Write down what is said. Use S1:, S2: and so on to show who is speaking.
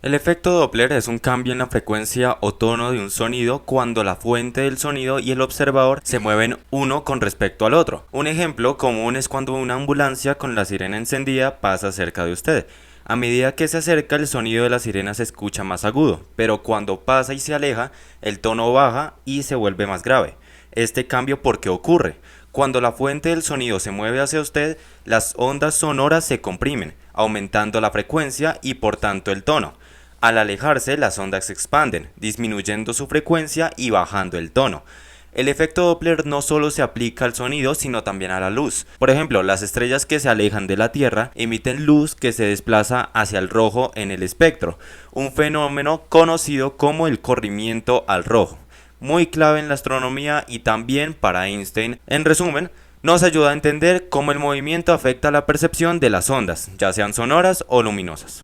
S1: El efecto Doppler es un cambio en la frecuencia o tono de un sonido cuando la fuente del sonido y el observador se mueven uno con respecto al otro. Un ejemplo común es cuando una ambulancia con la sirena encendida pasa cerca de usted. A medida que se acerca, el sonido de la sirena se escucha más agudo, pero cuando pasa y se aleja, el tono baja y se vuelve más grave. Este cambio, ¿por qué ocurre? Cuando la fuente del sonido se mueve hacia usted, las ondas sonoras se comprimen, aumentando la frecuencia y por tanto el tono. Al alejarse, las ondas se expanden, disminuyendo su frecuencia y bajando el tono. El efecto Doppler no solo se aplica al sonido, sino también a la luz. Por ejemplo, las estrellas que se alejan de la Tierra emiten luz que se desplaza hacia el rojo en el espectro, un fenómeno conocido como el corrimiento al rojo, muy clave en la astronomía y también para Einstein. En resumen, nos ayuda a entender cómo el movimiento afecta la percepción de las ondas, ya sean sonoras o luminosas.